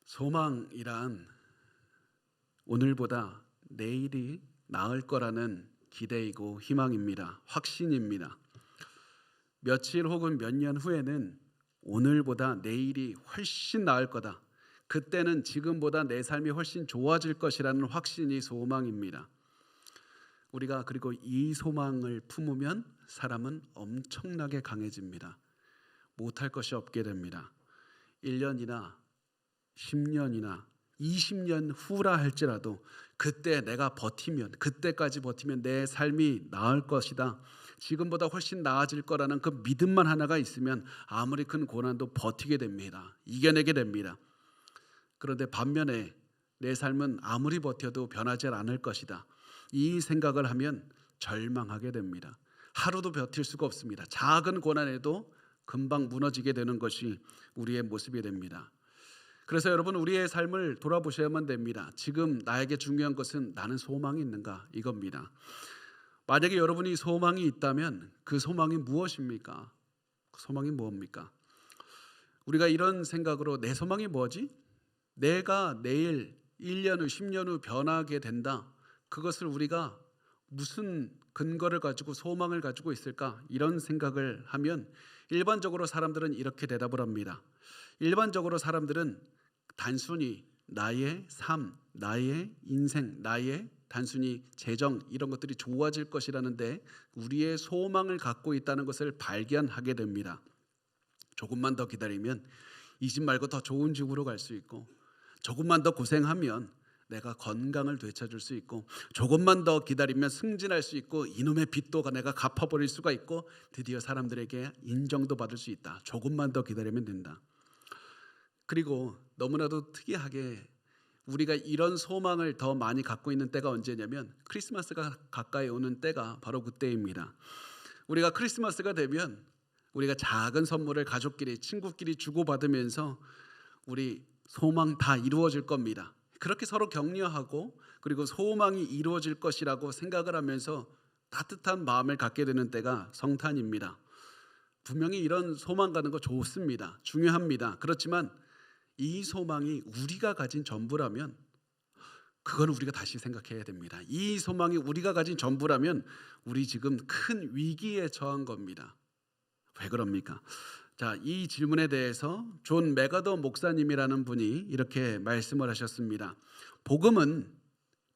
소망이란 오늘보다 내일이 나을 거라는 기대이고 희망입니다. 확신입니다. 며칠 혹은 몇 년 후에는 오늘보다 내일이 훨씬 나을 거다. 그때는 지금보다 내 삶이 훨씬 좋아질 것이라는 확신이 소망입니다. 우리가 그리고 이 소망을 품으면 사람은 엄청나게 강해집니다. 못할 것이 없게 됩니다. 1년이나 10년이나 20년 후라 할지라도 그때 내가 버티면, 그때까지 버티면 내 삶이 나을 것이다, 지금보다 훨씬 나아질 거라는 그 믿음만 하나가 있으면 아무리 큰 고난도 버티게 됩니다. 이겨내게 됩니다. 그런데 반면에 내 삶은 아무리 버텨도 변하지 않을 것이다, 이 생각을 하면 절망하게 됩니다. 하루도 버틸 수가 없습니다. 작은 고난에도 금방 무너지게 되는 것이 우리의 모습이 됩니다. 그래서 여러분, 우리의 삶을 돌아보셔야만 됩니다. 지금 나에게 중요한 것은 나는 소망이 있는가, 이겁니다. 만약에 여러분이 소망이 있다면 그 소망이 무엇입니까? 그 소망이 뭡니까? 우리가 이런 생각으로 내 소망이 뭐지? 내가 내일 1년 후 10년 후 변하게 된다, 그것을 우리가 무슨 근거를 가지고 소망을 가지고 있을까? 이런 생각을 하면 일반적으로 사람들은 이렇게 대답을 합니다. 일반적으로 사람들은 단순히 나의 삶, 나의 인생, 나의 단순히 재정, 이런 것들이 좋아질 것이라는데 우리의 소망을 갖고 있다는 것을 발견하게 됩니다. 조금만 더 기다리면 이 집 말고 더 좋은 집으로 갈 수 있고, 조금만 더 고생하면 내가 건강을 되찾을 수 있고, 조금만 더 기다리면 승진할 수 있고, 이놈의 빚도 내가 갚아버릴 수가 있고, 드디어 사람들에게 인정도 받을 수 있다. 조금만 더 기다리면 된다. 그리고 너무나도 특이하게 우리가 이런 소망을 더 많이 갖고 있는 때가 언제냐면 크리스마스가 가까이 오는 때가 바로 그때입니다. 우리가 크리스마스가 되면 우리가 작은 선물을 가족끼리, 친구끼리 주고받으면서 우리 소망 다 이루어질 겁니다. 그렇게 서로 격려하고, 그리고 소망이 이루어질 것이라고 생각을 하면서 따뜻한 마음을 갖게 되는 때가 성탄입니다. 분명히 이런 소망 가는 거 좋습니다. 중요합니다. 그렇지만 이 소망이 우리가 가진 전부라면 그건 우리가 다시 생각해야 됩니다. 이 소망이 우리가 가진 전부라면 우리 지금 큰 위기에 처한 겁니다. 왜 그럽니까? 자, 이 질문에 대해서 존 맥아더 목사님이라는 분이 이렇게 말씀을 하셨습니다. 복음은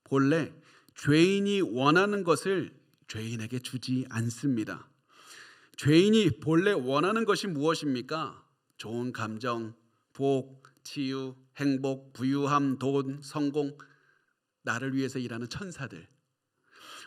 본래 죄인이 원하는 것을 죄인에게 주지 않습니다. 죄인이 본래 원하는 것이 무엇입니까? 좋은 감정, 복, 치유, 행복, 부유함, 돈, 성공, 나를 위해서 일하는 천사들.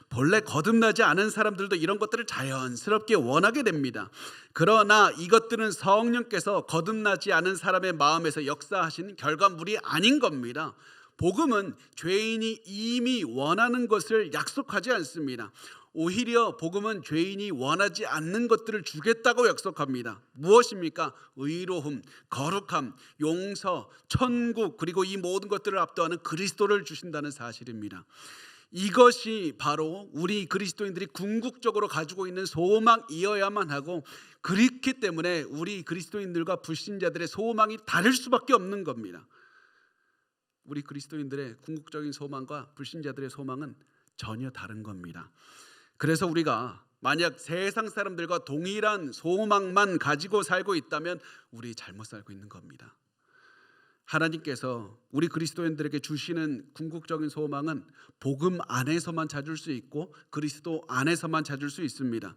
본래 거듭나지 않은 사람들도 이런 것들을 자연스럽게 원하게 됩니다. 그러나 이것들은 성령께서 거듭나지 않은 사람의 마음에서 역사하신 결과물이 아닌 겁니다. 복음은 죄인이 이미 원하는 것을 약속하지 않습니다. 오히려 복음은 죄인이 원하지 않는 것들을 주겠다고 약속합니다. 무엇입니까? 의로움, 거룩함, 용서, 천국, 그리고 이 모든 것들을 압도하는 그리스도를 주신다는 사실입니다. 이것이 바로 우리 그리스도인들이 궁극적으로 가지고 있는 소망이어야만 하고, 그렇기 때문에 우리 그리스도인들과 불신자들의 소망이 다를 수밖에 없는 겁니다. 우리 그리스도인들의 궁극적인 소망과 불신자들의 소망은 전혀 다른 겁니다. 그래서 우리가 만약 세상 사람들과 동일한 소망만 가지고 살고 있다면 우리 잘못 살고 있는 겁니다. 하나님께서 우리 그리스도인들에게 주시는 궁극적인 소망은 복음 안에서만 찾을 수 있고 그리스도 안에서만 찾을 수 있습니다.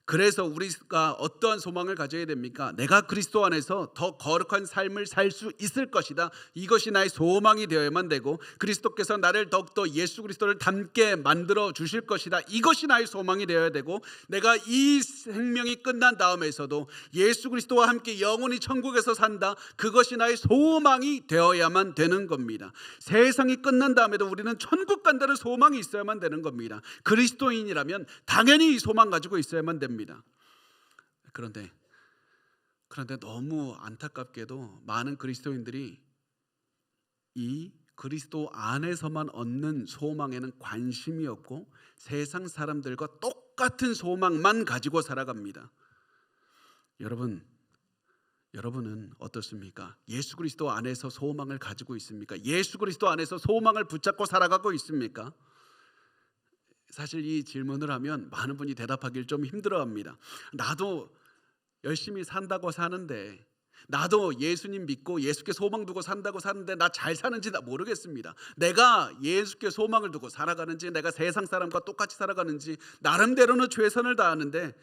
그래서 우리가 어떠한 소망을 가져야 됩니까? 내가 그리스도 안에서 더 거룩한 삶을 살 수 있을 것이다, 이것이 나의 소망이 되어야만 되고, 그리스도께서 나를 더욱더 예수 그리스도를 닮게 만들어 주실 것이다, 이것이 나의 소망이 되어야 되고, 내가 이 생명이 끝난 다음에서도 예수 그리스도와 함께 영원히 천국에서 산다, 그것이 나의 소망이 되어야만 되는 겁니다. 세상이 끝난 다음에도 우리는 천국 간다는 소망이 있어야만 되는 겁니다. 그리스도인이라면 당연히 이 소망 가지고 있어야만 됩니다. 그런데 너무 안타깝게도 많은 그리스도인들이 이 그리스도 안에서만 얻는 소망에는 관심이 없고 세상 사람들과 똑같은 소망만 가지고 살아갑니다. 여러분 여러분은 어떻습니까? 예수 그리스도 안에서 소망을 가지고 있습니까? 예수 그리스도 안에서 소망을 붙잡고 살아가고 있습니까? 사실 이 질문을 하면 많은 분이 대답하기를 좀 힘들어합니다. 나도 열심히 산다고 사는데, 나도 예수님 믿고 예수께 소망 두고 산다고 사는데 나 잘 사는지 나 모르겠습니다. 내가 예수께 소망을 두고 살아가는지, 내가 세상 사람과 똑같이 살아가는지, 나름대로는 최선을 다하는데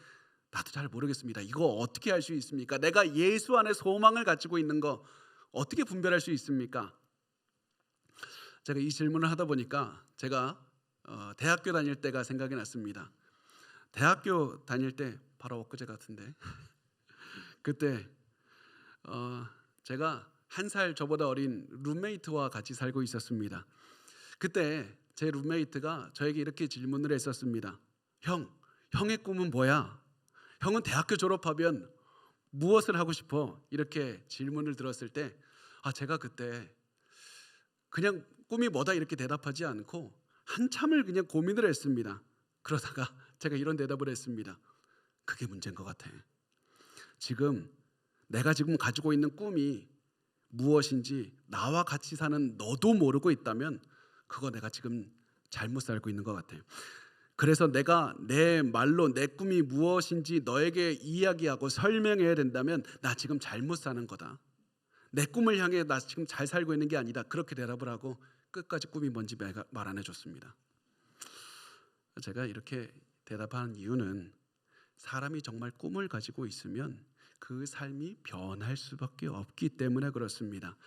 나도 잘 모르겠습니다. 이거 어떻게 할 수 있습니까? 내가 예수 안에 소망을 가지고 있는 거 어떻게 분별할 수 있습니까? 제가 이 질문을 하다 보니까 제가 대학교 다닐 때가 생각이 났습니다. 대학교 다닐 때 바로 엊그제 같은데 그때 제가 한 살 저보다 어린 룸메이트와 같이 살고 있었습니다. 그때 제 룸메이트가 저에게 이렇게 질문을 했었습니다. 형의 꿈은 뭐야? 형은 대학교 졸업하면 무엇을 하고 싶어? 이렇게 질문을 들었을 때 제가 그때 그냥 꿈이 뭐다 이렇게 대답하지 않고 한참을 그냥 고민을 했습니다. 그러다가 제가 이런 대답을 했습니다. 그게 문제인 것 같아. 내가 지금 가지고 있는 꿈이 무엇인지 나와 같이 사는 너도 모르고 있다면 그거 내가 지금 잘못 살고 있는 것 같아요. 그래서 내가 내 말로 내 꿈이 무엇인지 너에게 이야기하고 설명해야 된다면 나 지금 잘못 사는 거다. 내 꿈을 향해 나 지금 잘 살고 있는 게 아니다. 그렇게 대답을 하고 끝까지 꿈이 뭔지 말 안 해줬습니다. 제가 이렇게 대답한 이유는 사람이 정말 꿈을 가지고 있으면 그 삶이 변할 수밖에 없기 때문에 그렇습니다.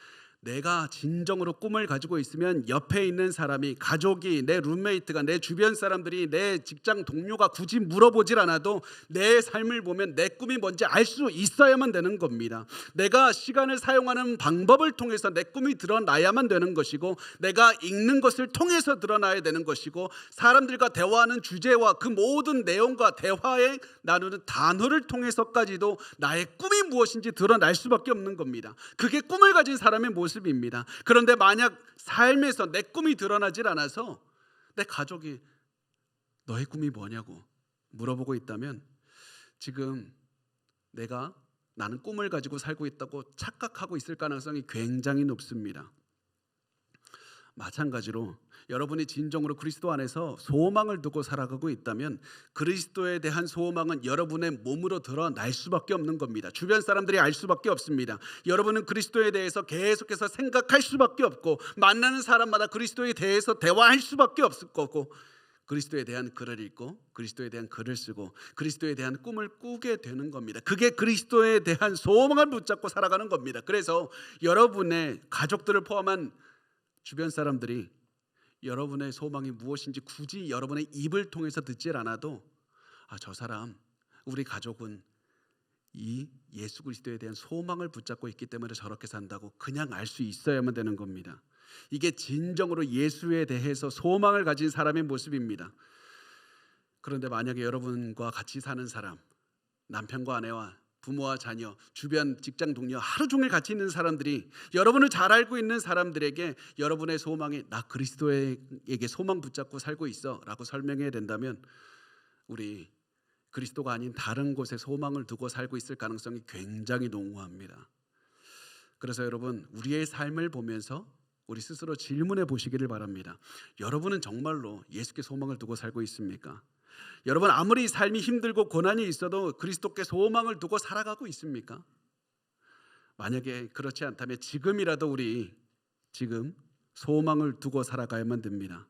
내가 진정으로 꿈을 가지고 있으면 옆에 있는 사람이, 가족이, 내 룸메이트가, 내 주변 사람들이, 내 직장 동료가 굳이 물어보질 않아도 내 삶을 보면 내 꿈이 뭔지 알 수 있어야만 되는 겁니다. 내가 시간을 사용하는 방법을 통해서 내 꿈이 드러나야만 되는 것이고, 내가 읽는 것을 통해서 드러나야 되는 것이고, 사람들과 대화하는 주제와 그 모든 내용과 대화에 나누는 단어를 통해서까지도 나의 꿈이 무엇인지 드러날 수밖에 없는 겁니다. 그게 꿈을 가진 사람의 모습입니다. 그런데 만약 삶에서 내 꿈이 드러나질 않아서 내 가족이 너의 꿈이 뭐냐고 물어보고 있다면 지금 나는 꿈을 가지고 살고 있다고 착각하고 있을 가능성이 굉장히 높습니다. 마찬가지로 여러분이 진정으로 그리스도 안에서 소망을 두고 살아가고 있다면 그리스도에 대한 소망은 여러분의 몸으로 드러날 수밖에 없는 겁니다. 주변 사람들이 알 수밖에 없습니다. 여러분은 그리스도에 대해서 계속해서 생각할 수밖에 없고, 만나는 사람마다 그리스도에 대해서 대화할 수밖에 없을 거고, 그리스도에 대한 글을 읽고 그리스도에 대한 글을 쓰고 그리스도에 대한 꿈을 꾸게 되는 겁니다. 그게 그리스도에 대한 소망을 붙잡고 살아가는 겁니다. 그래서 여러분의 가족들을 포함한 주변 사람들이 여러분의 소망이 무엇인지 굳이 여러분의 입을 통해서 듣질 않아도 저 사람, 우리 가족은 이 예수 그리스도에 대한 소망을 붙잡고 있기 때문에 저렇게 산다고 그냥 알 수 있어야만 되는 겁니다. 이게 진정으로 예수에 대해서 소망을 가진 사람의 모습입니다. 그런데 만약에 여러분과 같이 사는 사람, 남편과 아내와 부모와 자녀, 주변 직장 동료, 하루 종일 같이 있는 사람들이 여러분을 잘 알고 있는 사람들에게 여러분의 소망이 나 그리스도에게 소망 붙잡고 살고 있어 라고 설명해야 된다면 우리 그리스도가 아닌 다른 곳에 소망을 두고 살고 있을 가능성이 굉장히 농후합니다. 그래서 여러분, 우리의 삶을 보면서 우리 스스로 질문해 보시기를 바랍니다. 여러분은 정말로 예수께 소망을 두고 살고 있습니까? 여러분, 아무리 삶이 힘들고 고난이 있어도 그리스도께 소망을 두고 살아가고 있습니까? 만약에 그렇지 않다면 지금이라도 우리 소망을 두고 살아가야만 됩니다.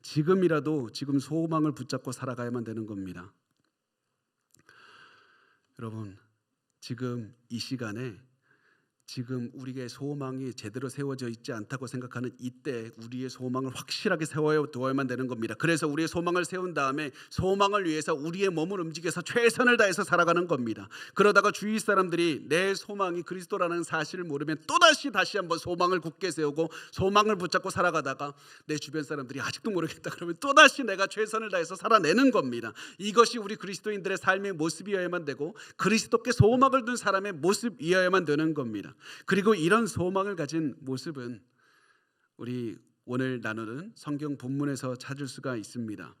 지금이라도 소망을 붙잡고 살아가야만 되는 겁니다. 여러분, 지금 이 시간에 우리의 소망이 제대로 세워져 있지 않다고 생각하는 이때 우리의 소망을 확실하게 세워두어야만 되는 겁니다. 그래서 우리의 소망을 세운 다음에 소망을 위해서 우리의 몸을 움직여서 최선을 다해서 살아가는 겁니다. 그러다가 주위 사람들이 내 소망이 그리스도라는 사실을 모르면 다시 한번 소망을 굳게 세우고 소망을 붙잡고 살아가다가 내 주변 사람들이 아직도 모르겠다 그러면 또다시 내가 최선을 다해서 살아내는 겁니다. 이것이 우리 그리스도인들의 삶의 모습이어야만 되고 그리스도께 소망을 둔 사람의 모습이어야만 되는 겁니다. 그리고 이런 소망을 가진 모습은 우리 오늘 나누는 성경 본문에서 찾을 수가 있습니다.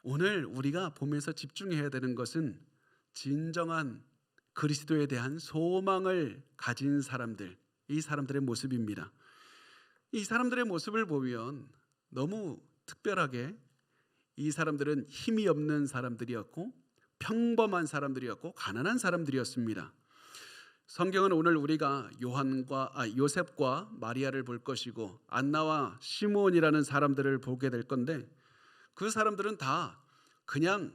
오늘 우리가 보면서 집중해야 되는 것은 진정한 그리스도에 대한 소망을 가진 사람들, 이 사람들의 모습입니다. 이 사람들의 모습을 보면 너무 특별하게 이 사람들은 힘이 없는 사람들이었고 평범한 사람들이었고 가난한 사람들이었습니다. 성경은 오늘 우리가 요셉과 마리아를 볼 것이고 안나와 시므온이라는 사람들을 보게 될 건데, 그 사람들은 다 그냥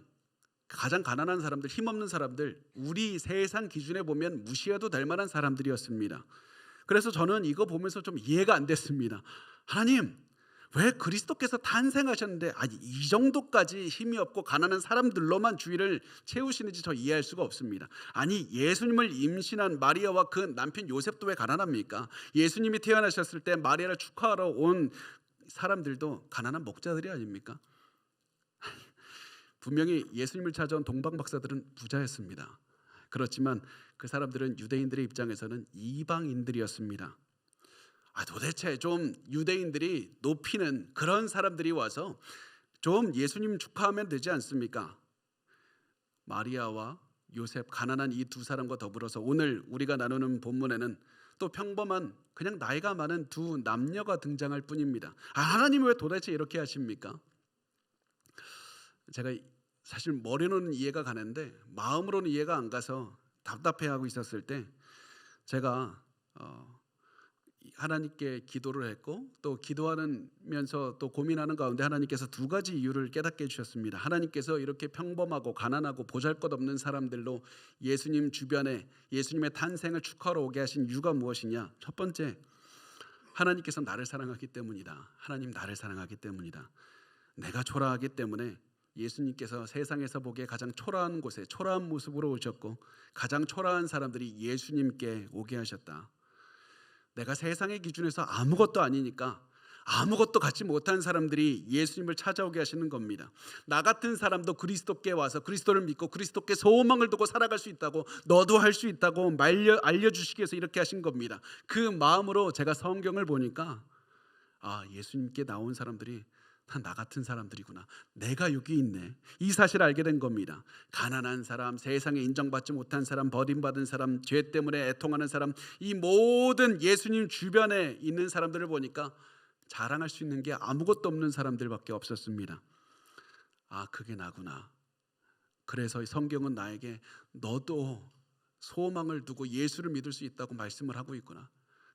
가장 가난한 사람들, 힘없는 사람들, 우리 세상 기준에 보면 무시해도 될 만한 사람들이었습니다. 그래서 저는 이거 보면서 좀 이해가 안 됐습니다. 하나님, 왜 그리스도께서 탄생하셨는데 이 정도까지 힘이 없고 가난한 사람들로만 주위를 채우시는지 저 이해할 수가 없습니다. 아니, 예수님을 임신한 마리아와 그 남편 요셉도 왜 가난합니까? 예수님이 태어나셨을 때 마리아를 축하하러 온 사람들도 가난한 목자들이 아닙니까? 분명히 예수님을 찾아온 동방 박사들은 부자였습니다. 그렇지만 그 사람들은 유대인들의 입장에서는 이방인들이었습니다. 도대체 좀 유대인들이 높이는 그런 사람들이 와서 좀 예수님 축하하면 되지 않습니까? 마리아와 요셉, 가난한 이 두 사람과 더불어서 오늘 우리가 나누는 본문에는 또 평범한 그냥 나이가 많은 두 남녀가 등장할 뿐입니다. 하나님이 왜 도대체 이렇게 하십니까? 제가 사실 머리로는 이해가 가는데 마음으로는 이해가 안 가서 답답해하고 있었을 때 제가 하나님께 기도를 했고 또 기도하면서 또 고민하는 가운데 하나님께서 두 가지 이유를 깨닫게 해주셨습니다. 하나님께서 이렇게 평범하고 가난하고 보잘것없는 사람들로 예수님 주변에 예수님의 탄생을 축하하러 오게 하신 이유가 무엇이냐? 첫 번째, 하나님께서 나를 사랑하기 때문이다. 하나님 나를 사랑하기 때문이다. 내가 초라하기 때문에 예수님께서 세상에서 보기에 가장 초라한 곳에 초라한 모습으로 오셨고 가장 초라한 사람들이 예수님께 오게 하셨다. 내가 세상의 기준에서 아무것도 아니니까 아무것도 갖지 못한 사람들이 예수님을 찾아오게 하시는 겁니다. 나 같은 사람도 그리스도께 와서 그리스도를 믿고 그리스도께 소망을 두고 살아갈 수 있다고, 너도 할 수 있다고 알려주시기 위해서 이렇게 하신 겁니다. 그 마음으로 제가 성경을 보니까 예수님께 나온 사람들이 다 나 같은 사람들이구나, 내가 여기 있네, 이 사실을 알게 된 겁니다. 가난한 사람, 세상에 인정받지 못한 사람, 버림받은 사람, 죄 때문에 애통하는 사람, 이 모든 예수님 주변에 있는 사람들을 보니까 자랑할 수 있는 게 아무것도 없는 사람들밖에 없었습니다. 그게 나구나. 그래서 성경은 나에게 너도 소망을 두고 예수를 믿을 수 있다고 말씀을 하고 있구나.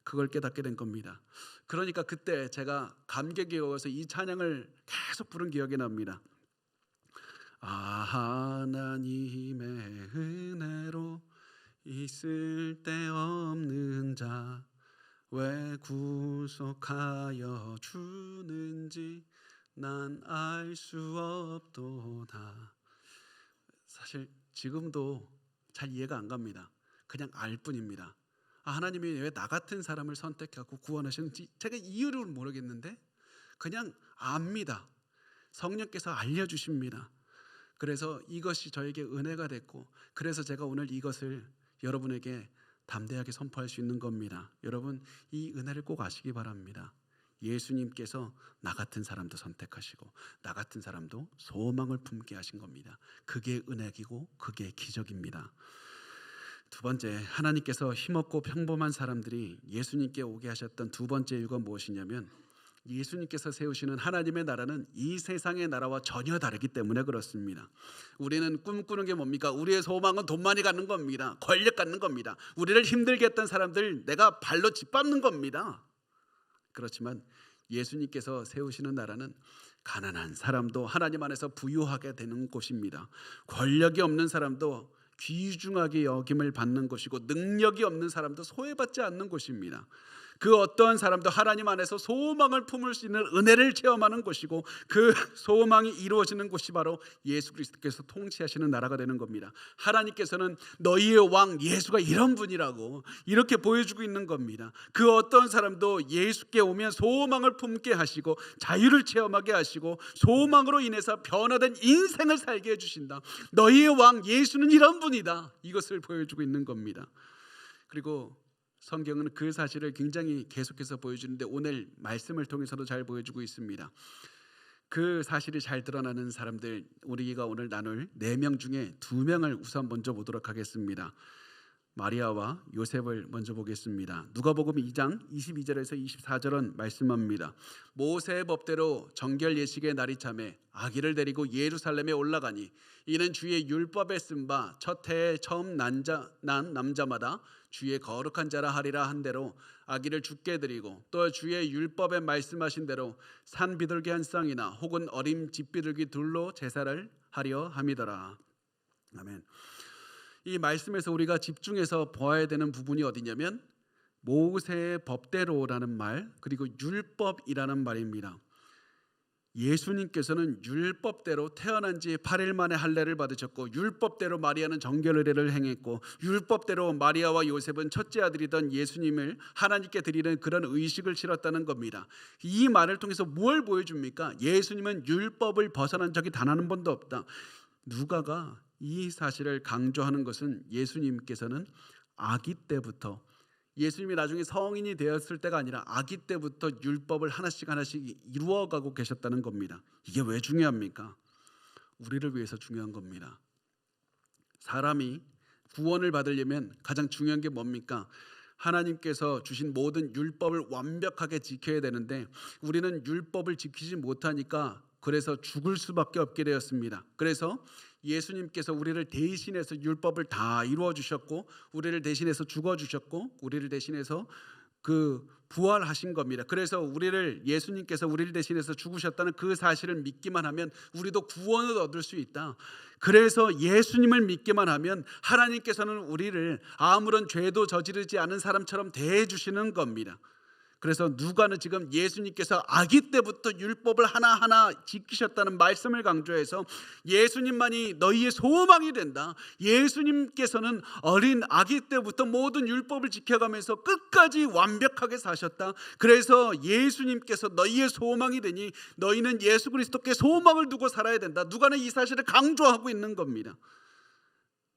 그걸 깨닫게 된 겁니다. 그러니까 그때 제가 감격에 겨워서 이 찬양을 계속 부른 기억이 납니다. 하나님의 은혜로 있을 데 없는 자 왜 구속하여 주는지 난 알 수 없도다. 사실 지금도 잘 이해가 안 갑니다. 그냥 알 뿐입니다. 하나님이 왜 나 같은 사람을 선택하고 구원하셨는지 제가 이유를 모르겠는데 그냥 압니다. 성령께서 알려주십니다. 그래서 이것이 저에게 은혜가 됐고, 그래서 제가 오늘 이것을 여러분에게 담대하게 선포할 수 있는 겁니다. 여러분, 이 은혜를 꼭 아시기 바랍니다. 예수님께서 나 같은 사람도 선택하시고 나 같은 사람도 소망을 품게 하신 겁니다. 그게 은혜이고 그게 기적입니다. 두 번째, 하나님께서 힘없고 평범한 사람들이 예수님께 오게 하셨던 두 번째 이유가 무엇이냐면, 예수님께서 세우시는 하나님의 나라는 이 세상의 나라와 전혀 다르기 때문에 그렇습니다. 우리는 꿈꾸는 게 뭡니까? 우리의 소망은 돈 많이 갖는 겁니다. 권력 갖는 겁니다. 우리를 힘들게 했던 사람들 내가 발로 짓밟는 겁니다. 그렇지만 예수님께서 세우시는 나라는 가난한 사람도 하나님 안에서 부유하게 되는 곳입니다. 권력이 없는 사람도 귀중하게 여김을 받는 곳이고 능력이 없는 사람도 소외받지 않는 곳입니다. 그 어떠한 사람도 하나님 안에서 소망을 품을 수 있는 은혜를 체험하는 곳이고 그 소망이 이루어지는 곳이 바로 예수 그리스도께서 통치하시는 나라가 되는 겁니다. 하나님께서는 너희의 왕 예수가 이런 분이라고 이렇게 보여주고 있는 겁니다. 그 어떤 사람도 예수께 오면 소망을 품게 하시고 자유를 체험하게 하시고 소망으로 인해서 변화된 인생을 살게 해주신다. 너희의 왕 예수는 이런 분이다. 이것을 보여주고 있는 겁니다. 그리고 성경은 그 사실을 굉장히 계속해서 보여주는데 오늘 말씀을 통해서도 잘 보여주고 있습니다. 그 사실이 잘 드러나는 사람들, 우리가 오늘 나눌 4명 중에 2명을 우선 먼저 보도록 하겠습니다. 마리아와 요셉을 먼저 보겠습니다. 누가복음 2장 22절에서 24절은 말씀합니다. 모세의 법대로 정결 예식의 날이 차매 아기를 데리고 예루살렘에 올라가니 이는 주의 율법에 쓴 바 첫 해에 처음 난 남자마다 주의 거룩한 자라 하리라 한 대로 아기를 죽게 드리고 또 주의 율법에 말씀하신 대로 산 비둘기 한 쌍이나 혹은 어린 집비둘기 둘로 제사를 하려 함이더라. 아멘. 이 말씀에서 우리가 집중해서 보아야 되는 부분이 어디냐면 모세의 법대로라는 말, 그리고 율법이라는 말입니다. 예수님께서는 율법대로 태어난 지 8일 만에 할례를 받으셨고, 율법대로 마리아는 정결의례를 행했고, 율법대로 마리아와 요셉은 첫째 아들이던 예수님을 하나님께 드리는 그런 의식을 치렀다는 겁니다. 이 말을 통해서 뭘 보여줍니까? 예수님은 율법을 벗어난 적이 단 한 번도 없다. 누가가 이 사실을 강조하는 것은 예수님께서는 아기 때부터, 예수님이 나중에 성인이 되었을 때가 아니라 아기 때부터 율법을 하나씩 이루어가고 계셨다는 겁니다. 이게 왜 중요합니까? 우리를 위해서 중요한 겁니다. 사람이 구원을 받으려면 가장 중요한 게 뭡니까? 하나님께서 주신 모든 율법을 완벽하게 지켜야 되는데 우리는 율법을 지키지 못하니까 그래서 죽을 수밖에 없게 되었습니다. 그래서 예수님께서 우리를 대신해서 율법을 다 이루어 주셨고, 우리를 대신해서 죽어 주셨고, 우리를 대신해서 부활하신 겁니다. 그래서 예수님께서 우리를 대신해서 죽으셨다는 그 사실을 믿기만 하면 우리도 구원을 얻을 수 있다. 그래서 예수님을 믿기만 하면 하나님께서는 우리를 아무런 죄도 저지르지 않은 사람처럼 대해 주시는 겁니다. 그래서 누가는 지금 예수님께서 아기 때부터 율법을 하나하나 지키셨다는 말씀을 강조해서 예수님만이 너희의 소망이 된다. 예수님께서는 어린 아기 때부터 모든 율법을 지켜가면서 끝까지 완벽하게 사셨다. 그래서 예수님께서 너희의 소망이 되니 너희는 예수 그리스도께 소망을 두고 살아야 된다. 누가는 이 사실을 강조하고 있는 겁니다.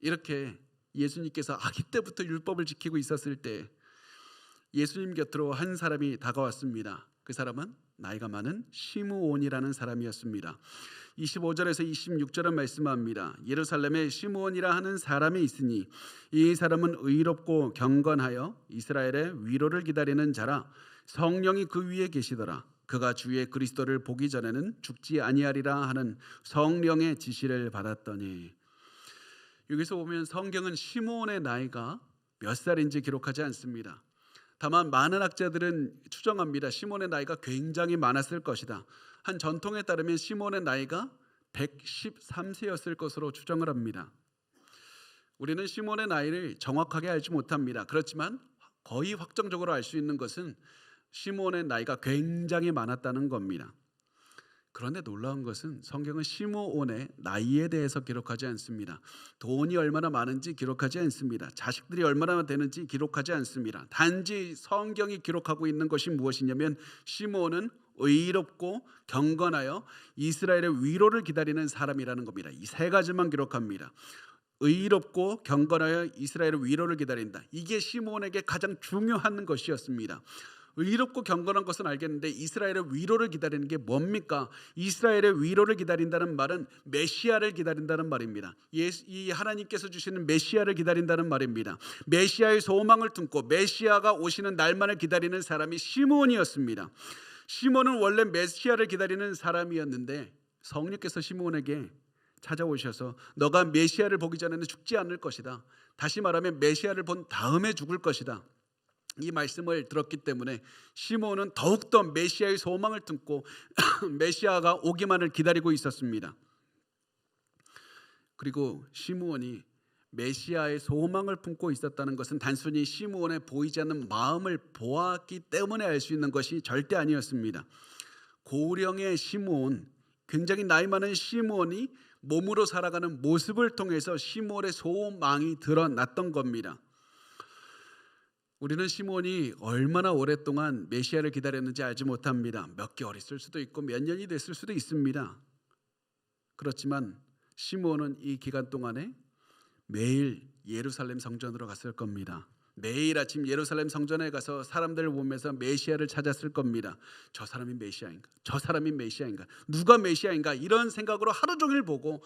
이렇게 예수님께서 아기 때부터 율법을 지키고 있었을 때 예수님 곁으로 한 사람이 다가왔습니다. 그 사람은 나이가 많은 시므온이라는 사람이었습니다. 25절에서 26절은 말씀합니다. 예루살렘에 시므온이라 하는 사람이 있으니 이 사람은 의롭고 경건하여 이스라엘의 위로를 기다리는 자라. 성령이 그 위에 계시더라. 그가 주의 그리스도를 보기 전에는 죽지 아니하리라 하는 성령의 지시를 받았더니. 여기서 보면 성경은 시므온의 나이가 몇 살인지 기록하지 않습니다. 다만 많은 학자들은 추정합니다. 시몬의 나이가 굉장히 많았을 것이다. 한 전통에 따르면 시몬의 나이가 113세였을 것으로 추정을 합니다. 우리는 시몬의 나이를 정확하게 알지 못합니다. 그렇지만 거의 확정적으로 알 수 있는 것은 시몬의 나이가 굉장히 많았다는 겁니다. 그런데 놀라운 것은 성경은 시므온의 나이에 대해서 기록하지 않습니다. 돈이 얼마나 많은지 기록하지 않습니다. 자식들이 얼마나 되는지 기록하지 않습니다. 단지 성경이 기록하고 있는 것이 무엇이냐면 시므온은 의롭고 경건하여 이스라엘의 위로를 기다리는 사람이라는 겁니다. 이 세 가지만 기록합니다. 의롭고 경건하여 이스라엘의 위로를 기다린다. 이게 시므온에게 가장 중요한 것이었습니다. 의롭고 경건한 것은 알겠는데 이스라엘의 위로를 기다리는 게 뭡니까? 이스라엘의 위로를 기다린다는 말은 메시아를 기다린다는 말입니다. 이 하나님께서 주시는 메시아를 기다린다는 말입니다. 메시아의 소망을 품고 메시아가 오시는 날만을 기다리는 사람이 시므온이었습니다. 시므온은 원래 메시아를 기다리는 사람이었는데 성령께서 시므온에게 찾아오셔서 너가 메시아를 보기 전에는 죽지 않을 것이다. 다시 말하면 메시아를 본 다음에 죽을 것이다. 이 말씀을 들었기 때문에 시므온은 더욱더 메시아의 소망을 품고 메시아가 오기만을 기다리고 있었습니다. 그리고 시므온이 메시아의 소망을 품고 있었다는 것은 단순히 시므온의 보이지 않는 마음을 보았기 때문에 알 수 있는 것이 절대 아니었습니다. 고령의 시므온, 굉장히 나이 많은 시므온이 몸으로 살아가는 모습을 통해서 시므온의 소망이 드러났던 겁니다. 우리는 시므온이 얼마나 오랫동안 메시아를 기다렸는지 알지 못합니다. 몇 개월 있을 수도 있고 몇 년이 됐을 수도 있습니다. 그렇지만 시므온은 이 기간 동안에 매일 예루살렘 성전으로 갔을 겁니다. 매일 아침 예루살렘 성전에 가서 사람들을 보면서 메시아를 찾았을 겁니다. 저 사람이 메시아인가? 저 사람이 메시아인가? 누가 메시아인가? 이런 생각으로 하루 종일 보고,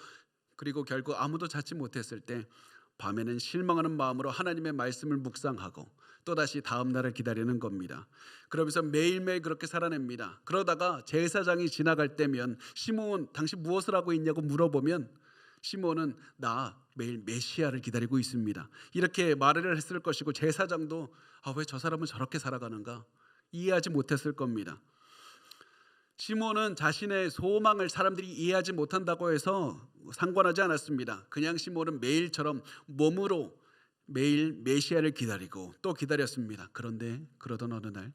그리고 결국 아무도 찾지 못했을 때 밤에는 실망하는 마음으로 하나님의 말씀을 묵상하고 또다시 다음 날을 기다리는 겁니다. 그러면서 매일매일 그렇게 살아냅니다. 그러다가 제사장이 지나갈 때면 시므온 당신 무엇을 하고 있냐고 물어보면 시므온은 나 매일 메시아를 기다리고 있습니다. 이렇게 말을 했을 것이고 제사장도 왜 저 사람은 저렇게 살아가는가 이해하지 못했을 겁니다. 시므온은 자신의 소망을 사람들이 이해하지 못한다고 해서 상관하지 않았습니다. 그냥 시므온은 매일처럼 몸으로 매일 메시아를 기다리고 또 기다렸습니다. 그런데 그러던 어느 날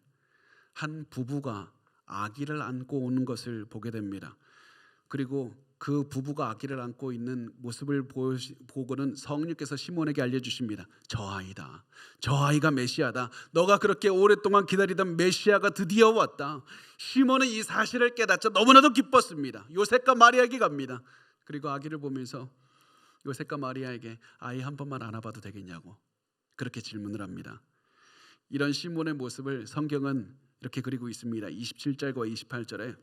한 부부가 아기를 안고 오는 것을 보게 됩니다. 그리고 그 부부가 아기를 안고 있는 모습을 보고는 성령께서 시므온에게 알려주십니다. 저 아이다. 저 아이가 메시아다. 너가 그렇게 오랫동안 기다리던 메시아가 드디어 왔다. 시므온은 이 사실을 깨닫자 너무나도 기뻤습니다. 요셉과 마리아에게 갑니다. 그리고 아기를 보면서 요셉과 마리아에게 아이 한 번만 안아봐도 되겠냐고 그렇게 질문을 합니다. 이런 시므온의 모습을 성경은 이렇게 그리고 있습니다. 27절과 28절에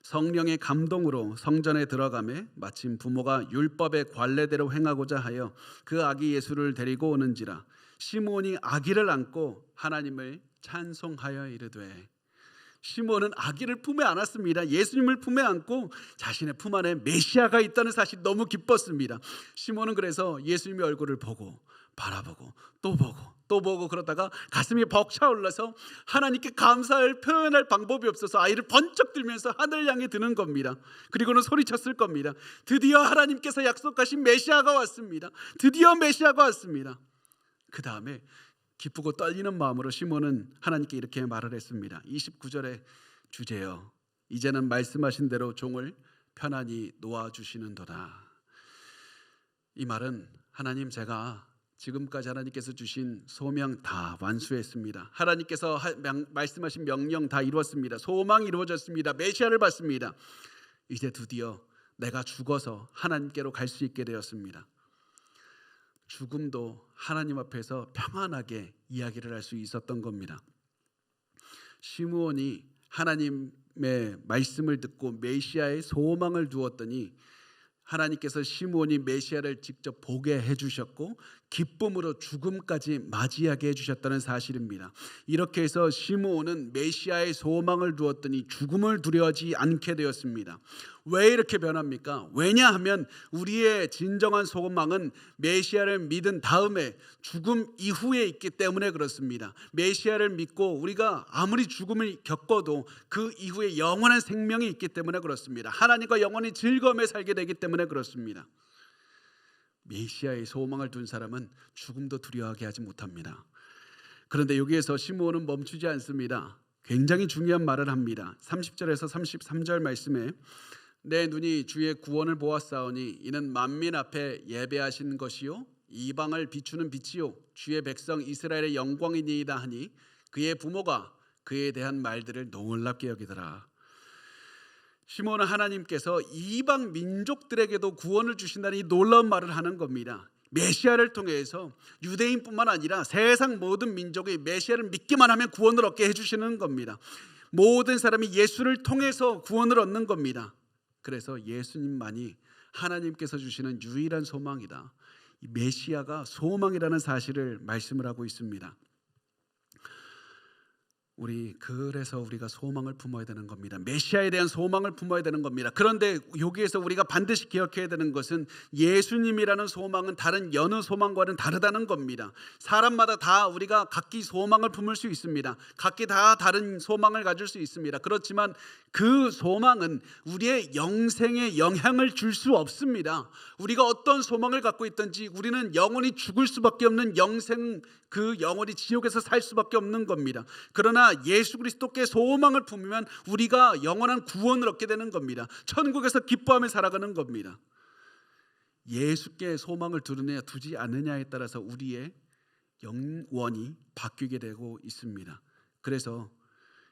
성령의 감동으로 성전에 들어가매 마침 부모가 율법의 관례대로 행하고자 하여 그 아기 예수를 데리고 오는지라 시므온이 아기를 안고 하나님을 찬송하여 이르되 시므온은 아기를 품에 안았습니다. 예수님을 품에 안고 자신의 품 안에 메시아가 있다는 사실이 너무 기뻤습니다. 시므온은 그래서 예수님의 얼굴을 보고 바라보고 또 보고 또 보고 그러다가 가슴이 벅차올라서 하나님께 감사를 표현할 방법이 없어서 아이를 번쩍 들면서 하늘 향해 드는 겁니다. 그리고는 소리쳤을 겁니다. 드디어 하나님께서 약속하신 메시아가 왔습니다. 드디어 메시아가 왔습니다. 그 다음에 기쁘고 떨리는 마음으로 시몬은 하나님께 이렇게 말을 했습니다. 29절에 주제여 이제는 말씀하신 대로 종을 편안히 놓아주시는도다. 이 말은 하나님 제가 지금까지 하나님께서 주신 소명 다 완수했습니다. 하나님께서 말씀하신 명령 다 이루었습니다. 소망이 이루어졌습니다. 메시아를 받습니다. 이제 드디어 내가 죽어서 하나님께로 갈 수 있게 되었습니다. 죽음도 하나님 앞에서 평안하게 이야기를 할 수 있었던 겁니다. 시므온이 하나님의 말씀을 듣고 메시아의 소망을 두었더니 하나님께서 시므온이 메시아를 직접 보게 해주셨고 기쁨으로 죽음까지 맞이하게 해주셨다는 사실입니다. 이렇게 해서 시므온은 메시아의 소망을 두었더니 죽음을 두려워하지 않게 되었습니다. 왜 이렇게 변합니까? 왜냐하면 우리의 진정한 소망은 메시아를 믿은 다음에 죽음 이후에 있기 때문에 그렇습니다. 메시아를 믿고 우리가 아무리 죽음을 겪어도 그 이후에 영원한 생명이 있기 때문에 그렇습니다. 하나님과 영원히 즐거움에 살게 되기 때문에 그렇습니다. 메시아의 소망을 둔 사람은 죽음도 두려워하게 하지 못합니다. 그런데 여기에서 시므온은 멈추지 않습니다. 굉장히 중요한 말을 합니다. 30절에서 33절 말씀에 내 눈이 주의 구원을 보았사오니 이는 만민 앞에 예배하신 것이요 이방을 비추는 빛이요 주의 백성 이스라엘의 영광이니이다 하니 그의 부모가 그에 대한 말들을 놀랍게 여기더라. 시몬은 하나님께서 이방 민족들에게도 구원을 주신다는 이 놀라운 말을 하는 겁니다. 메시아를 통해서 유대인뿐만 아니라 세상 모든 민족이 메시아를 믿기만 하면 구원을 얻게 해주시는 겁니다. 모든 사람이 예수를 통해서 구원을 얻는 겁니다. 그래서 예수님만이 하나님께서 주시는 유일한 소망이다. 이 메시아가 소망이라는 사실을 말씀을 하고 있습니다. 그래서 우리가 소망을 품어야 되는 겁니다. 메시아에 대한 소망을 품어야 되는 겁니다. 그런데 여기에서 우리가 반드시 기억해야 되는 것은 예수님이라는 소망은 다른 여느 소망과는 다르다는 겁니다. 사람마다 다 우리가 각기 소망을 품을 수 있습니다. 각기 다 다른 소망을 가질 수 있습니다. 그렇지만 그 소망은 우리의 영생에 영향을 줄 수 없습니다. 우리가 어떤 소망을 갖고 있든지 우리는 영원히 죽을 수밖에 없는 영생, 그 영원히 지옥에서 살 수밖에 없는 겁니다. 그러나 예수 그리스도께 소망을 품으면 우리가 영원한 구원을 얻게 되는 겁니다. 천국에서 기뻐하며 살아가는 겁니다. 예수께 소망을 두느냐 두지 않느냐에 따라서 우리의 영원이 바뀌게 되고 있습니다. 그래서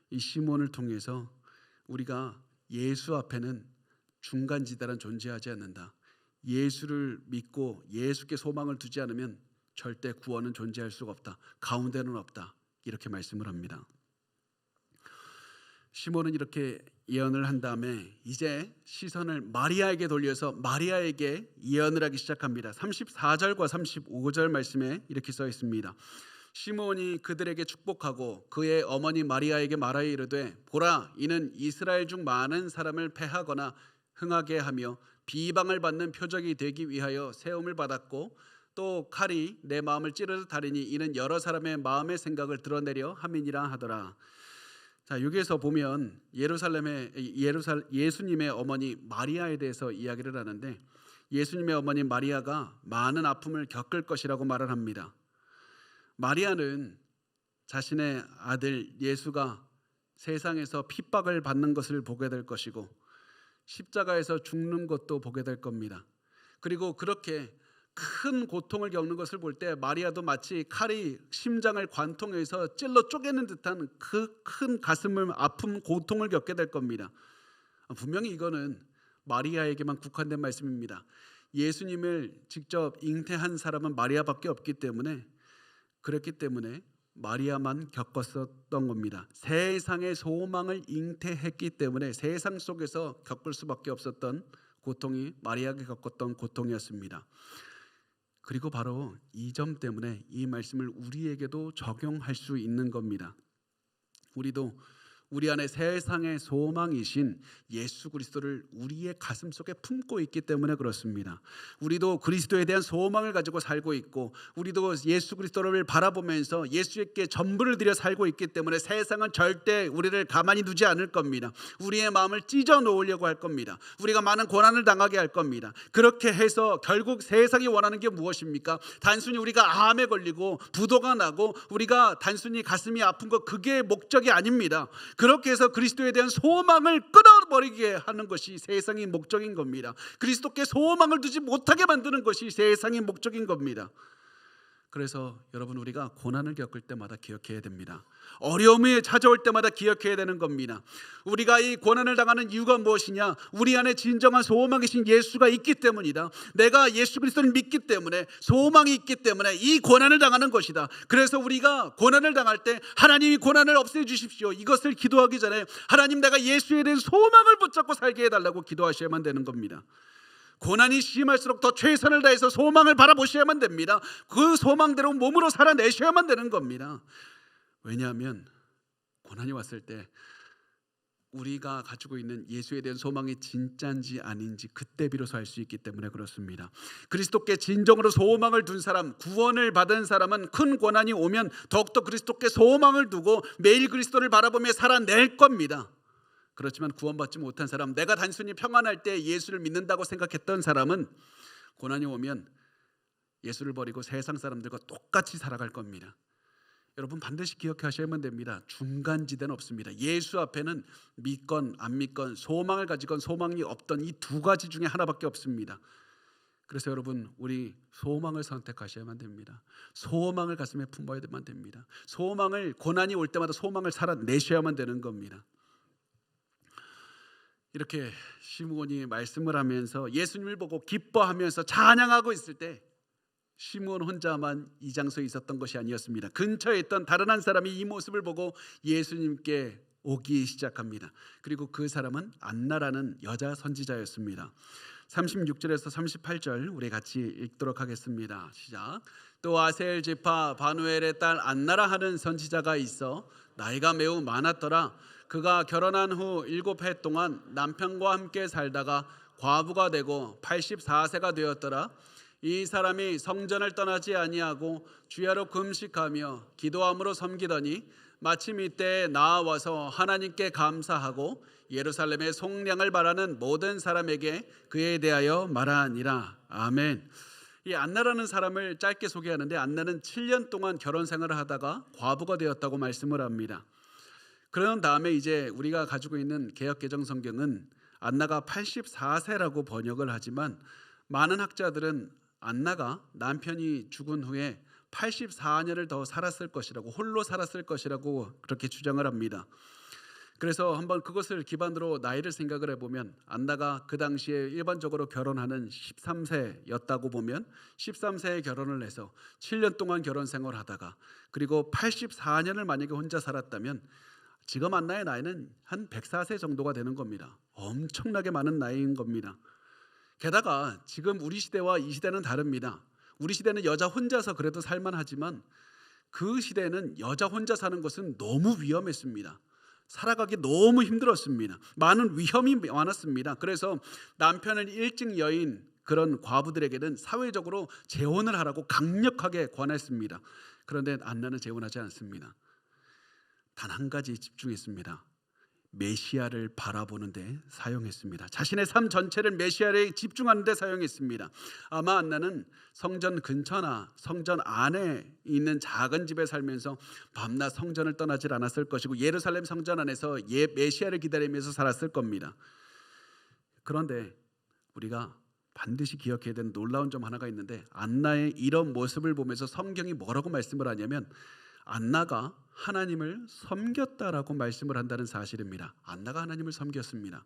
이 시몬을 통해서 우리가 예수 앞에는 중간지대란 존재하지 않는다. 예수를 믿고 예수께 소망을 두지 않으면 절대 구원은 존재할 수가 없다. 가운데는 없다. 이렇게 말씀을 합니다. 시몬은 이렇게 예언을 한 다음에 이제 시선을 마리아에게 돌려서 마리아에게 예언을 하기 시작합니다. 34절과 35절 말씀에 이렇게 써 있습니다. 시몬이 그들에게 축복하고 그의 어머니 마리아에게 말하여 이르되 보라 이는 이스라엘 중 많은 사람을 패하거나 흥하게 하며 비방을 받는 표적이 되기 위하여 세움을 받았고 또 칼이 내 마음을 찌르듯 하리니 이는 여러 사람의 마음의 생각을 드러내려 함이니라 하더라. 자, 여기에서 보면 예수님의 어머니 마리아에 대해서 이야기를 하는데 예수님의 어머니 마리아가 많은 아픔을 겪을 것이라고 말을 합니다. 마리아는 자신의 아들 예수가 세상에서 핍박을 받는 것을 보게 될 것이고 십자가에서 죽는 것도 보게 될 겁니다. 그리고 그렇게 큰 고통을 겪는 것을 볼 때 마리아도 마치 칼이 심장을 관통해서 찔러 쪼개는 듯한 그 큰 가슴을 아픔 고통을 겪게 될 겁니다. 분명히 이거는 마리아에게만 국한된 말씀입니다. 예수님을 직접 잉태한 사람은 마리아밖에 없기 때문에 그렇기 때문에 마리아만 겪었었던 겁니다. 세상의 소망을 잉태했기 때문에 세상 속에서 겪을 수밖에 없었던 고통이 마리아가 겪었던 고통이었습니다. 그리고 바로 이 점 때문에 이 말씀을 우리에게도 적용할 수 있는 겁니다. 우리도 우리 안에 세상의 소망이신 예수 그리스도를 우리의 가슴 속에 품고 있기 때문에 그렇습니다. 우리도 그리스도에 대한 소망을 가지고 살고 있고 우리도 예수 그리스도를 바라보면서 예수께 전부를 들여 살고 있기 때문에 세상은 절대 우리를 가만히 두지 않을 겁니다. 우리의 마음을 찢어 놓으려고 할 겁니다. 우리가 많은 고난을 당하게 할 겁니다. 그렇게 해서 결국 세상이 원하는 게 무엇입니까? 단순히 우리가 암에 걸리고 부도가 나고 우리가 단순히 가슴이 아픈 것 그게 목적이 아닙니다. 그렇게 해서 그리스도에 대한 소망을 끊어버리게 하는 것이 세상의 목적인 겁니다. 그리스도께 소망을 두지 못하게 만드는 것이 세상의 목적인 겁니다. 그래서 여러분 우리가 고난을 겪을 때마다 기억해야 됩니다. 어려움이 찾아올 때마다 기억해야 되는 겁니다. 우리가 이 고난을 당하는 이유가 무엇이냐? 우리 안에 진정한 소망이신 예수가 있기 때문이다. 내가 예수 그리스도를 믿기 때문에 소망이 있기 때문에 이 고난을 당하는 것이다. 그래서 우리가 고난을 당할 때 하나님이 고난을 없애주십시오 이것을 기도하기 전에 하나님 내가 예수에 대한 소망을 붙잡고 살게 해달라고 기도하셔야만 되는 겁니다. 고난이 심할수록 더 최선을 다해서 소망을 바라보셔야만 됩니다. 그 소망대로 몸으로 살아내셔야만 되는 겁니다. 왜냐하면 고난이 왔을 때 우리가 가지고 있는 예수에 대한 소망이 진짜인지 아닌지 그때 비로소 알 수 있기 때문에 그렇습니다. 그리스도께 진정으로 소망을 둔 사람, 구원을 받은 사람은 큰 고난이 오면 더욱더 그리스도께 소망을 두고 매일 그리스도를 바라보며 살아낼 겁니다. 그렇지만 구원받지 못한 사람, 내가 단순히 평안할 때 예수를 믿는다고 생각했던 사람은 고난이 오면 예수를 버리고 세상 사람들과 똑같이 살아갈 겁니다. 여러분 반드시 기억하셔야만 됩니다. 중간지대는 없습니다. 예수 앞에는 믿건 안 믿건 소망을 가지건 소망이 없던 이 두 가지 중에 하나밖에 없습니다. 그래서 여러분 우리 소망을 선택하셔야만 됩니다. 소망을 가슴에 품어야만 됩니다. 소망을 고난이 올 때마다 소망을 살아내셔야만 되는 겁니다. 이렇게 시므온이 말씀을 하면서 예수님을 보고 기뻐하면서 찬양하고 있을 때 시므온 혼자만 이 장소에 있었던 것이 아니었습니다. 근처에 있던 다른 한 사람이 이 모습을 보고 예수님께 오기 시작합니다. 그리고 그 사람은 안나라는 여자 선지자였습니다. 36절에서 38절 우리 같이 읽도록 하겠습니다. 시작. 또 아셀 지파 바누엘의 딸 안나라 하는 선지자가 있어 나이가 매우 많았더라. 그가 결혼한 후 7해 동안 남편과 함께 살다가 과부가 되고 84세가 되었더라. 이 사람이 성전을 떠나지 아니하고 주야로 금식하며 기도함으로 섬기더니 마침 이때에 나와서 하나님께 감사하고 예루살렘의 속량을 바라는 모든 사람에게 그에 대하여 말하니라. 아멘. 이 안나라는 사람을 짧게 소개하는데 안나는 7년 동안 결혼 생활을 하다가 과부가 되었다고 말씀을 합니다. 그런 다음에 이제 우리가 가지고 있는 개역개정 성경은 안나가 84세라고 번역을 하지만 많은 학자들은 안나가 남편이 죽은 후에 84년을 더 살았을 것이라고 홀로 살았을 것이라고 그렇게 주장을 합니다. 그래서 한번 그것을 기반으로 나이를 생각을 해보면 안나가 그 당시에 일반적으로 결혼하는 13세였다고 보면 13세에 결혼을 해서 7년 동안 결혼 생활을 하다가 그리고 84년을 만약에 혼자 살았다면 지금 안나의 나이는 한 104세 정도가 되는 겁니다. 엄청나게 많은 나이인 겁니다. 게다가 지금 우리 시대와 이 시대는 다릅니다. 우리 시대는 여자 혼자서 그래도 살만하지만 그 시대는 여자 혼자 사는 것은 너무 위험했습니다. 살아가기 너무 힘들었습니다. 많은 위험이 많았습니다. 그래서 남편을 일찍 여인 그런 과부들에게는 사회적으로 재혼을 하라고 강력하게 권했습니다. 그런데 안나는 재혼하지 않습니다. 단 한 가지 집중했습니다. 메시아를 바라보는 데 사용했습니다. 자신의 삶 전체를 메시아에 집중하는 데 사용했습니다. 아마 안나는 성전 근처나 성전 안에 있는 작은 집에 살면서 밤낮 성전을 떠나질 않았을 것이고 예루살렘 성전 안에서 메시아를 기다리면서 살았을 겁니다. 그런데 우리가 반드시 기억해야 되는 놀라운 점 하나가 있는데, 안나의 이런 모습을 보면서 성경이 뭐라고 말씀을 하냐면 안나가 하나님을 섬겼다라고 말씀을 한다는 사실입니다. 안나가 하나님을 섬겼습니다.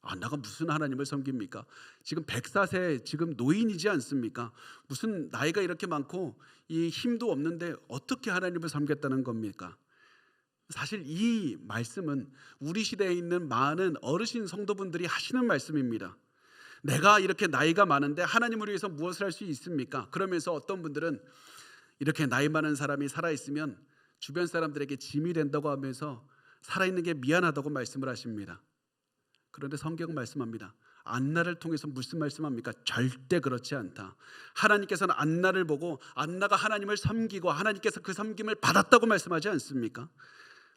안나가 무슨 하나님을 섬깁니까? 지금 104세 지금 노인이지 않습니까? 무슨 나이가 이렇게 많고 이 힘도 없는데 어떻게 하나님을 섬겼다는 겁니까? 사실 이 말씀은 우리 시대에 있는 많은 어르신 성도분들이 하시는 말씀입니다. 내가 이렇게 나이가 많은데 하나님을 위해서 무엇을 할 수 있습니까? 그러면서 어떤 분들은 이렇게 나이 많은 사람이 살아있으면 주변 사람들에게 짐이 된다고 하면서 살아있는 게 미안하다고 말씀을 하십니다. 그런데 성경은 말씀합니다. 안나를 통해서 무슨 말씀합니까? 절대 그렇지 않다. 하나님께서는 안나를 보고 안나가 하나님을 섬기고 하나님께서 그 섬김을 받았다고 말씀하지 않습니까?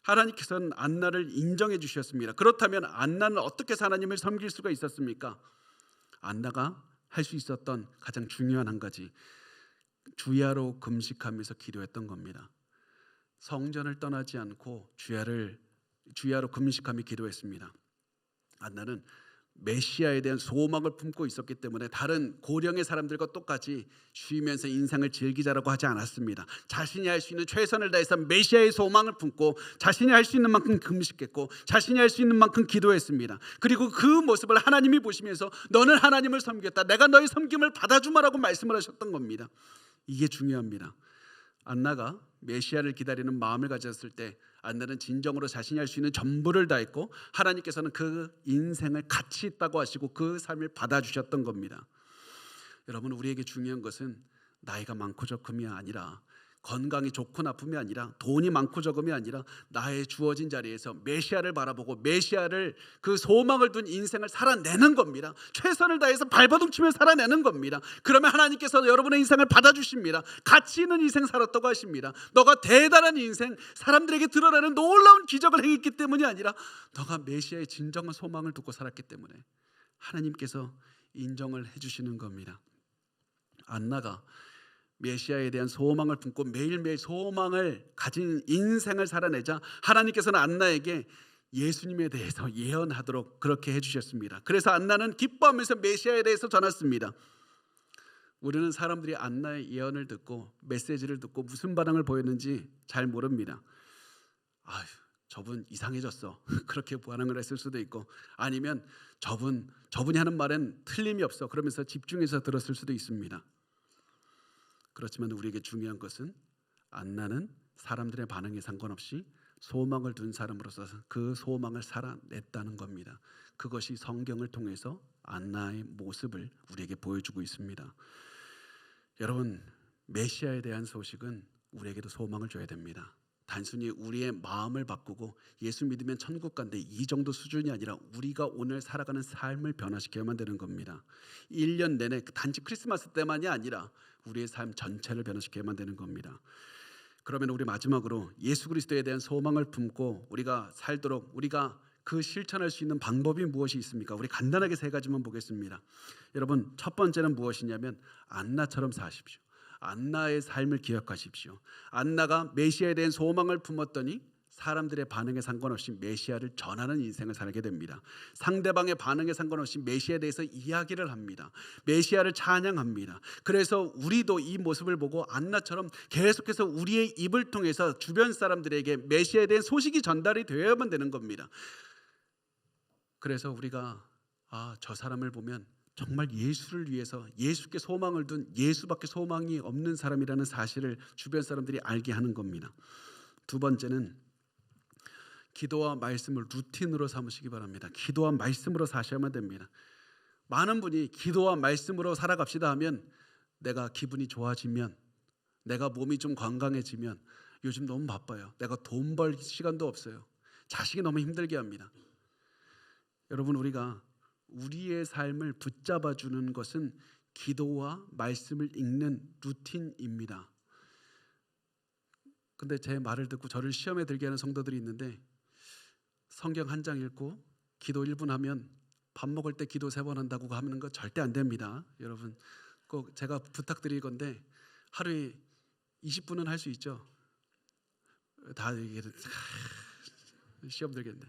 하나님께서는 안나를 인정해 주셨습니다. 그렇다면 안나는 어떻게 해서 하나님을 섬길 수가 있었습니까? 안나가 할 수 있었던 가장 중요한 한 가지, 주야로 금식하면서 기도했던 겁니다. 성전을 떠나지 않고 주야로 금식하며 기도했습니다. 안나는 메시아에 대한 소망을 품고 있었기 때문에 다른 고령의 사람들과 똑같이 쉬면서 인생을 즐기자라고 하지 않았습니다. 자신이 할 수 있는 최선을 다해서 메시아의 소망을 품고 자신이 할 수 있는 만큼 금식했고 자신이 할 수 있는 만큼 기도했습니다. 그리고 그 모습을 하나님이 보시면서 너는 하나님을 섬겼다, 내가 너의 섬김을 받아주마라고 말씀을 하셨던 겁니다. 이게 중요합니다. 안나가 메시아를 기다리는 마음을 가졌을 때 안나는 진정으로 자신이 할 수 있는 전부를 다했고 하나님께서는 그 인생을 가치 있다고 하시고 그 삶을 받아주셨던 겁니다. 여러분, 우리에게 중요한 것은 나이가 많고 적음이 아니라, 건강이 좋고 나쁨이 아니라, 돈이 많고 적음이 아니라 나의 주어진 자리에서 메시아를 바라보고 메시아를 그 소망을 둔 인생을 살아내는 겁니다. 최선을 다해서 발버둥치며 살아내는 겁니다. 그러면 하나님께서 여러분의 인생을 받아주십니다. 가치 있는 인생 살았다고 하십니다. 너가 대단한 인생, 사람들에게 드러나는 놀라운 기적을 행했기 때문이 아니라 너가 메시아의 진정한 소망을 두고 살았기 때문에 하나님께서 인정을 해주시는 겁니다. 안나가 메시아에 대한 소망을 품고 매일매일 소망을 가진 인생을 살아내자 하나님께서는 안나에게 예수님에 대해서 예언하도록 그렇게 해주셨습니다. 그래서 안나는 기뻐하면서 메시아에 대해서 전했습니다. 우리는 사람들이 안나의 예언을 듣고 메시지를 듣고 무슨 반응을 보였는지 잘 모릅니다. 아휴, 저분 이상해졌어 그렇게 반응을 했을 수도 있고, 아니면 저분이 하는 말엔 틀림이 없어 그러면서 집중해서 들었을 수도 있습니다. 그렇지만 우리에게 중요한 것은 안나는 사람들의 반응에 상관없이 소망을 둔 사람으로서 그 소망을 살아냈다는 겁니다. 그것이 성경을 통해서 안나의 모습을 우리에게 보여주고 있습니다. 여러분, 메시아에 대한 소식은 우리에게도 소망을 줘야 됩니다. 단순히 우리의 마음을 바꾸고 예수 믿으면 천국 간대 이 정도 수준이 아니라 우리가 오늘 살아가는 삶을 변화시켜야만 되는 겁니다. 1년 내내 단지 크리스마스 때만이 아니라 우리의 삶 전체를 변화시켜야만 되는 겁니다. 그러면 우리 마지막으로 예수 그리스도에 대한 소망을 품고 우리가 살도록 우리가 그 실천할 수 있는 방법이 무엇이 있습니까? 우리 간단하게 세 가지만 보겠습니다. 여러분, 첫 번째는 무엇이냐면 안나처럼 사십시오. 안나의 삶을 기억하십시오. 안나가 메시아에 대한 소망을 품었더니 사람들의 반응에 상관없이 메시아를 전하는 인생을 살게 됩니다. 상대방의 반응에 상관없이 메시아에 대해서 이야기를 합니다. 메시아를 찬양합니다. 그래서 우리도 이 모습을 보고 안나처럼 계속해서 우리의 입을 통해서 주변 사람들에게 메시아에 대한 소식이 전달이 되어야만 되는 겁니다. 그래서 우리가 저 사람을 보면 정말 예수를 위해서 예수께 소망을 둔, 예수밖에 소망이 없는 사람이라는 사실을 주변 사람들이 알게 하는 겁니다. 두 번째는 기도와 말씀을 루틴으로 삼으시기 바랍니다. 기도와 말씀으로 사셔야만 됩니다. 많은 분이 기도와 말씀으로 살아갑시다 하면 내가 기분이 좋아지면, 내가 몸이 좀 건강해지면, 요즘 너무 바빠요, 내가 돈 벌 시간도 없어요, 자식이 너무 힘들게 합니다. 여러분, 우리가 우리의 삶을 붙잡아 주는 것은 기도와 말씀을 읽는 루틴입니다. 근데 제 말을 듣고 저를 시험에 들게 하는 성도들이 있는데, 성경 한 장 읽고 기도 1분 하면 밥 먹을 때 기도 3번 한다고 하는 거 절대 안 됩니다. 여러분, 꼭 제가 부탁드릴 건데 하루에 20분은 할 수 있죠? 다 이게 시험 들겠네.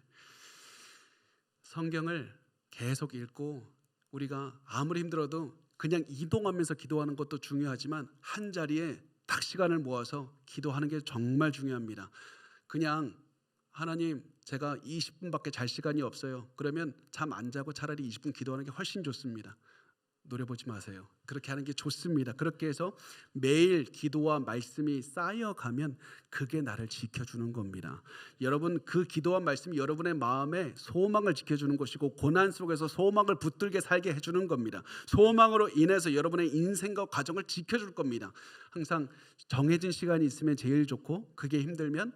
성경을 계속 읽고, 우리가 아무리 힘들어도 그냥 이동하면서 기도하는 것도 중요하지만 한 자리에 딱 시간을 모아서 기도하는 게 정말 중요합니다. 그냥 하나님, 제가 20분밖에 잘 시간이 없어요, 그러면 잠 안 자고 차라리 20분 기도하는 게 훨씬 좋습니다. 노려보지 마세요. 그렇게 하는 게 좋습니다. 그렇게 해서 매일 기도와 말씀이 쌓여가면 그게 나를 지켜주는 겁니다. 여러분, 그 기도와 말씀이 여러분의 마음에 소망을 지켜주는 것이고, 고난 속에서 소망을 붙들게 살게 해주는 겁니다. 소망으로 인해서 여러분의 인생과 가정을 지켜줄 겁니다. 항상 정해진 시간이 있으면 제일 좋고, 그게 힘들면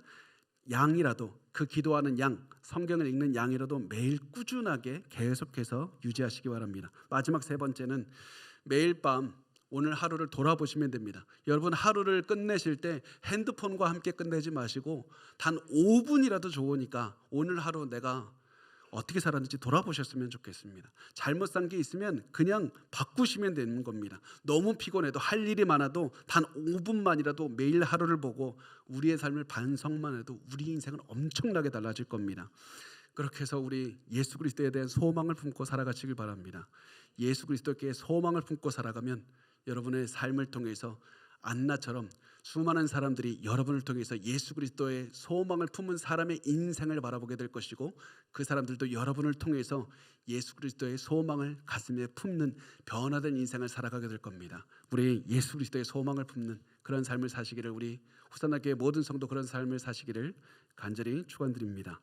양이라도, 그 기도하는 양, 성경을 읽는 양이라도 매일 꾸준하게 계속해서 유지하시기 바랍니다. 마지막 3번째는 매일 밤 오늘 하루를 돌아보시면 됩니다. 여러분, 하루를 끝내실 때 핸드폰과 함께 끝내지 마시고 단 5분이라도 좋으니까 오늘 하루 내가 어떻게 살았는지 돌아보셨으면 좋겠습니다. 잘못 산 게 있으면 그냥 바꾸시면 되는 겁니다. 너무 피곤해도, 할 일이 많아도 단 5분만이라도 매일 하루를 보고 우리의 삶을 반성만 해도 우리 인생은 엄청나게 달라질 겁니다. 그렇게 해서 우리 예수 그리스도에 대한 소망을 품고 살아가시길 바랍니다. 예수 그리스도께 소망을 품고 살아가면 여러분의 삶을 통해서 안나처럼 수많은 사람들이 여러분을 통해서 예수 그리스도의 소망을 품은 사람의 인생을 바라보게 될 것이고, 그 사람들도 여러분을 통해서 예수 그리스도의 소망을 가슴에 품는 변화된 인생을 살아가게 될 겁니다. 우리 예수 그리스도의 소망을 품는 그런 삶을 사시기를, 우리 후산나교회 모든 성도 그런 삶을 사시기를 간절히 축원드립니다.